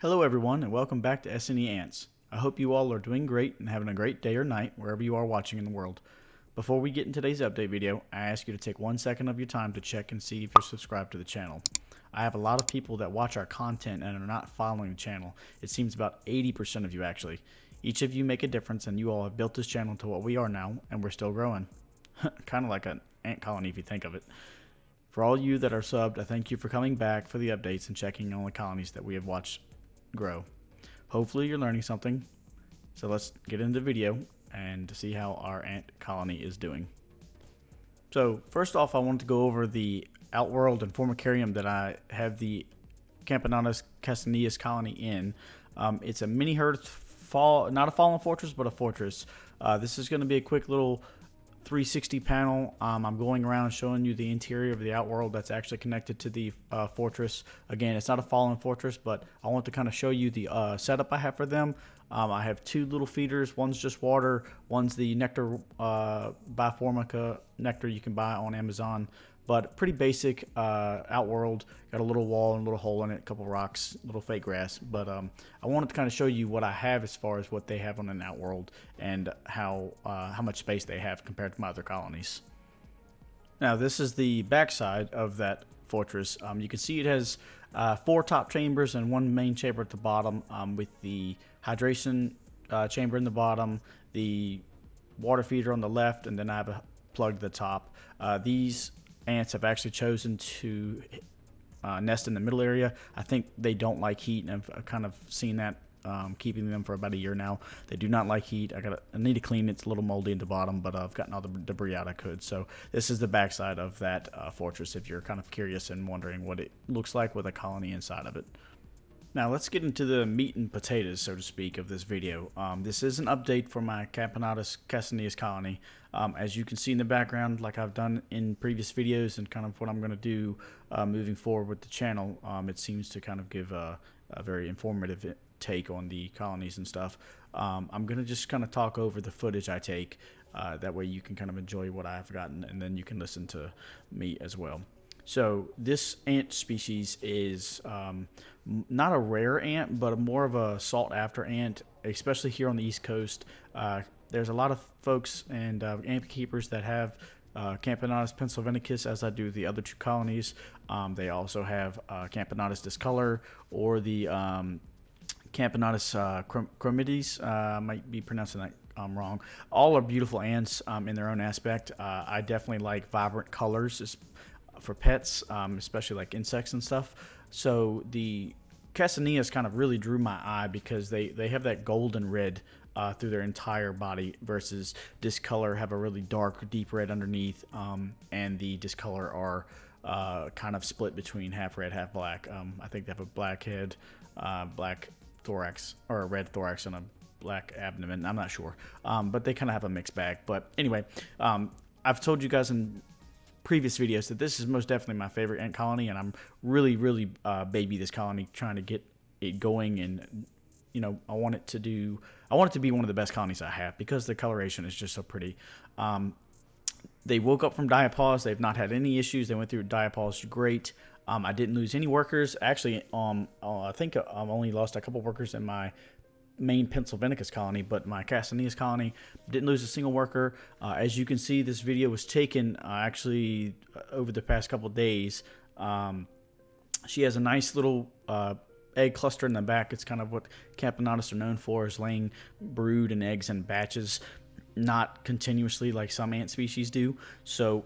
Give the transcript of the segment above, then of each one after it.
Hello everyone and welcome back to S&E Ants. I hope you all are doing great and having a great day or night wherever you are watching in the world. Before we get in today's update video, I ask you to take 1 second of your time to check and see if you're subscribed to the channel. I have a lot of people that watch our content and are not following the channel. It seems about 80% of you actually. Each of you make a difference and you all have built this channel to what we are now, and we're still growing. Kind of like an ant colony if you think of it. For all you that are subbed, I thank you for coming back for the updates and checking on the colonies that we have watched grow. Hopefully you're learning something. So let's get into the video and see how our ant colony is doing. So first off, I wanted to go over the outworld and formicarium that I have the Camponotus Castaneus colony in. It's a mini herd, not a fallen fortress, but a fortress. This is going to be a quick little 360 panel. I'm going around showing you the interior of the outworld that's actually connected to the fortress. Again, it's not a fallen fortress, but I want to kind of show you the setup I have for them. I have two little feeders. One's just water. One's the nectar, Biformica nectar you can buy on Amazon. But pretty basic outworld. Got a little wall and a little hole in it, a couple rocks, little fake grass. But I wanted to kind of show you what I have as far as what they have on an outworld and how much space they have compared to my other colonies. Now this is the backside of that fortress. You can see it has 4 top chambers and 1 main chamber at the bottom, with the hydration chamber in the bottom, the water feeder on the left, and then I have a plug to the top. These ants have actually chosen to nest in the middle area. I think they don't like heat, and I've kind of seen that keeping them for about a year now. They do not like heat. I need to clean it. It's a little moldy at the bottom, but I've gotten all the debris out I could. So this is the backside of that fortress if you're kind of curious and wondering what it looks like with a colony inside of it. Now let's get into the meat and potatoes, so to speak, of this video. This is an update for my Camponotus Castaneus colony. As you can see in the background, like I've done in previous videos and kind of what I'm going to do moving forward with the channel, it seems to kind of give a very informative take on the colonies and stuff. I'm going to just kind of talk over the footage I take. That way you can kind of enjoy what I've gotten, and then you can listen to me as well. So this ant species is not a rare ant, but more of a sought-after ant, especially here on the East Coast. There's a lot of folks and ant keepers that have Camponotus pennsylvanicus, as I do the other 2 colonies. They also have Camponotus discolor or the Camponotus chromides. I might be pronouncing that wrong. All are beautiful ants in their own aspect. I definitely like vibrant colors for pets, especially like insects and stuff. So the Castaneus kind of really drew my eye because they have that golden red through their entire body, versus discolor have a really dark, deep red underneath, and the discolor are kind of split between half red, half black. I think they have a black head, black thorax, or a red thorax and a black abdomen. I'm not sure, but they kind of have a mixed bag. But anyway, I've told you guys in previous videos that this is most definitely my favorite ant colony, and I'm really baby this colony, trying to get it going. And you know, I want it to be one of the best colonies I have because the coloration is just so pretty. They woke up from diapause. They've not had any issues. They went through diapause great. I didn't lose any workers. Actually, I think I've only lost a couple workers in my main pennsylvanicus colony, but my Castaneus colony didn't lose a single worker. As you can see, this video was taken actually over the past couple days. She has a nice little egg cluster in the back. It's kind of what Camponotus are known for, is laying brood and eggs in batches, not continuously like some ant species do. So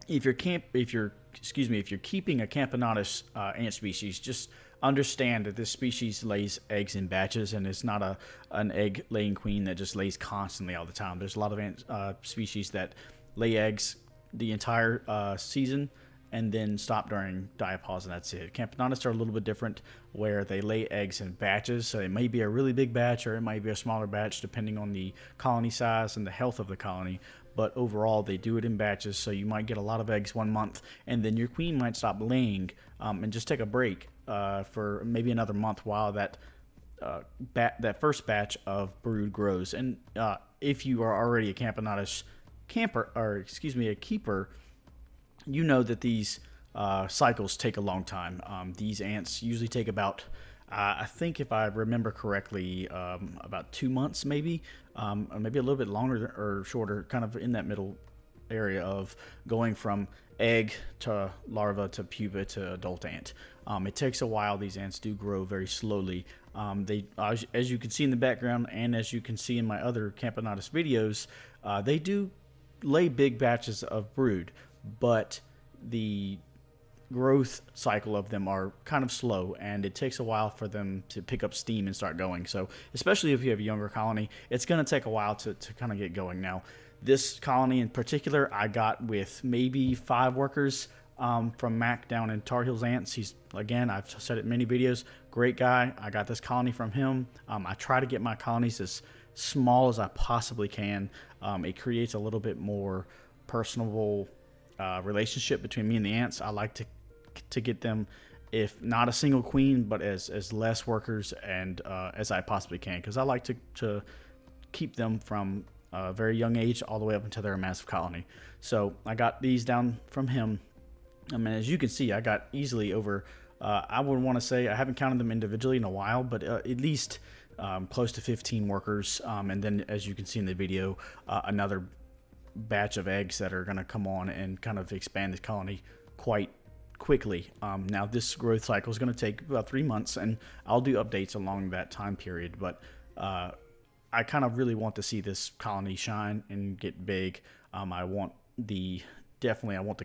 if you're keeping a Camponotus ant species, just understand that this species lays eggs in batches, and it's not an egg laying queen that just lays constantly all the time. There's a lot of ant species that lay eggs the entire season and then stop during diapause, and that's it. Camponotus are a little bit different, where they lay eggs in batches. So it may be a really big batch or it might be a smaller batch depending on the colony size and the health of the colony. But overall, they do it in batches, so you might get a lot of eggs 1 month, and then your queen might stop laying and just take a break for maybe another month while that first batch of brood grows. And if you are already a Camponotus a keeper, you know that these cycles take a long time. These ants usually take about, I think if I remember correctly, about 2 months maybe, or maybe a little bit longer or shorter, kind of in that middle area of going from egg to larva to pupa to adult ant. It takes a while. These ants do grow very slowly. They, as you can see in the background, and as you can see in my other Camponotus videos, they do lay big batches of brood, but the growth cycle of them are kind of slow, and it takes a while for them to pick up steam and start going. So especially if you have a younger colony, it's going to take a while to kind of get going. Now, this colony in particular, I got with maybe 5 workers from Mac down in Tar Heels Ants. He's, again, I've said it in many videos, great guy. I got this colony from him. I try to get my colonies as small as I possibly can. It creates a little bit more personable relationship between me and the ants. I like to get them, if not a single queen, but as less workers and as I possibly can, because I like to keep them from a very young age all the way up until they're a massive colony. So I got these down from him. I mean, as you can see, I got easily over, I would want to say, I haven't counted them individually in a while, but at least close to 15 workers. And then, as you can see in the video, another batch of eggs that are going to come on and kind of expand this colony quite quickly. Now, this growth cycle is going to take about 3 months, and I'll do updates along that time period. But I kind of really want to see this colony shine and get big. I want the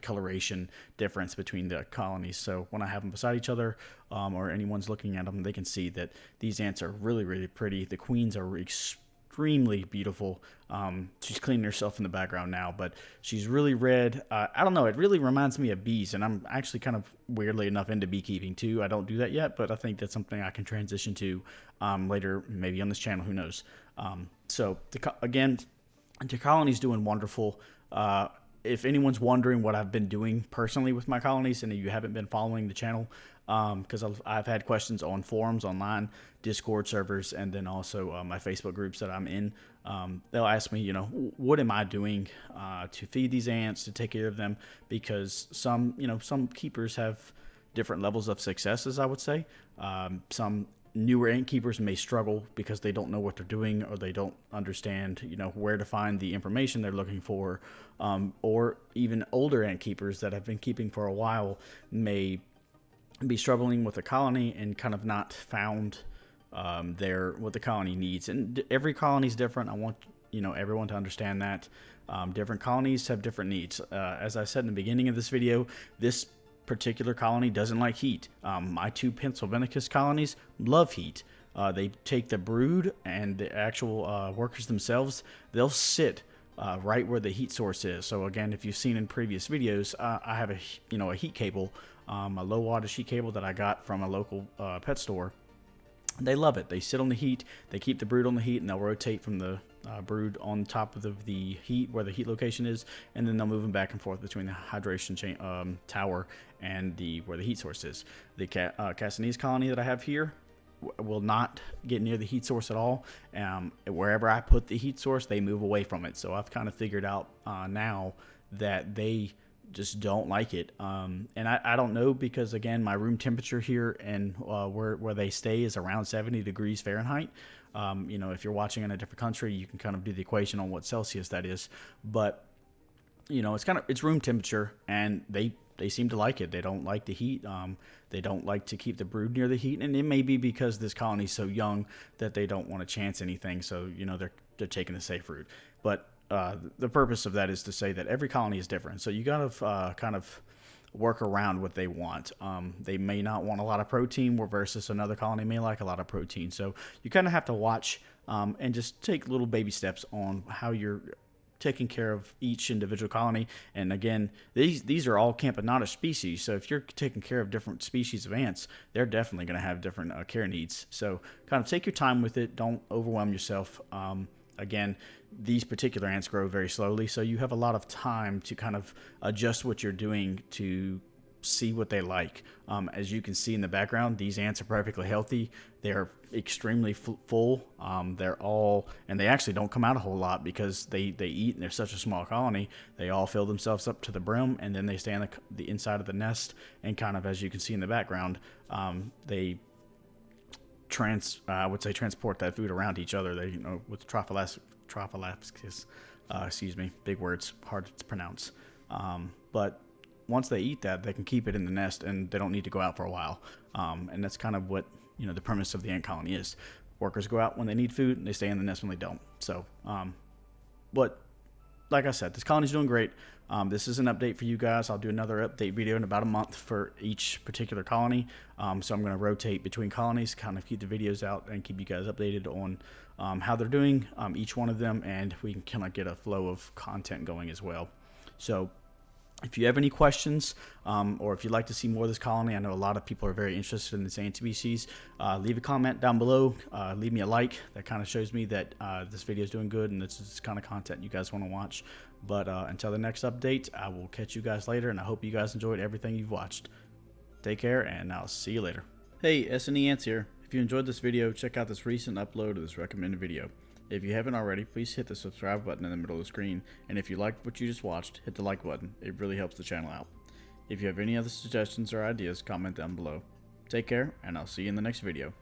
coloration difference between the colonies. So when I have them beside each other, or anyone's looking at them, they can see that these ants are really, really pretty. The queens are extremely beautiful. She's cleaning herself in the background now, but she's really red. I don't know, it really reminds me of bees, and I'm actually kind of weirdly enough into beekeeping too. I don't do that yet, but I think that's something I can transition to later, maybe on this channel, who knows. So again, the colony's doing wonderful. If anyone's wondering what I've been doing personally with my colonies, and if you haven't been following the channel, because I've had questions on forums, online, Discord servers, and then also my Facebook groups that I'm in. They'll ask me, what am I doing to feed these ants, to take care of them? Because some keepers have different levels of successes, I would say. Some newer ant keepers may struggle because they don't know what they're doing, or they don't understand, where to find the information they're looking for. Or even older ant keepers that have been keeping for a while may be struggling with a colony and kind of not found what the colony needs. And every colony is different. I want everyone to understand that. Different colonies have different needs. As I said in the beginning of this video, this particular colony doesn't like heat. My 2 Pennsylvanicus colonies love heat. They take the brood, and the actual workers themselves, they'll sit right where the heat source is. So again, if you've seen in previous videos, I have a heat cable, a low wattage heat cable that I got from a local pet store. They love it. They sit on the heat, they keep the brood on the heat, and they'll rotate from the brood on top of the heat, where the heat location is, and then they'll move them back and forth between the hydration tower and where the heat source is. The Castaneus colony that I have here will not get near the heat source at all. Wherever I put the heat source, they move away from it. So I've kind of figured out now that they just don't like it. And I don't know, because again, my room temperature here and where they stay is around 70 degrees Fahrenheit. If you're watching in a different country, you can kind of do the equation on what Celsius that is. But it's room temperature, and they seem to like it. They don't like the heat. They don't like to keep the brood near the heat, and it may be because this colony is so young that they don't want to chance anything. So they're taking the safe route. But the purpose of that is to say that every colony is different. So you got to kind of work around what they want. They may not want a lot of protein, versus another colony may like a lot of protein. So you kind of have to watch and just take little baby steps on how you're taking care of each individual colony. And again, these are all Camponotus species. So if you're taking care of different species of ants, they're definitely going to have different care needs. So kind of take your time with it. Don't overwhelm yourself. Again, these particular ants grow very slowly, so you have a lot of time to kind of adjust what you're doing to see what they like. As you can see in the background, these ants are perfectly healthy. They're extremely full. And they actually don't come out a whole lot because they eat, and they're such a small colony. They all fill themselves up to the brim, and then they stay on the inside of the nest, and kind of, as you can see in the background, they I would say transport that food around each other. They, with trophalascus, excuse me, big words, hard to pronounce. But once they eat that, they can keep it in the nest and they don't need to go out for a while. And that's kind of what, the premise of the ant colony is. Workers go out when they need food and they stay in the nest when they don't. So, but like I said, this colony's doing great. This is an update for you guys. I'll do another update video in about a month for each particular colony. So I'm going to rotate between colonies, kind of keep the videos out and keep you guys updated on how they're doing, each one of them, and we can kind of get a flow of content going as well. So if you have any questions, or if you'd like to see more of this colony, I know a lot of people are very interested in this ant species, leave a comment down below, leave me a like. That kind of shows me that this video is doing good and this is the kind of content you guys want to watch. But until the next update, I will catch you guys later, and I hope you guys enjoyed everything you've watched. Take care, and I'll see you later. Hey, S&E Ants here. If you enjoyed this video, check out this recent upload of this recommended video. If you haven't already, please hit the subscribe button in the middle of the screen, and if you liked what you just watched, hit the like button. It really helps the channel out. If you have any other suggestions or ideas, comment down below. Take care, and I'll see you in the next video.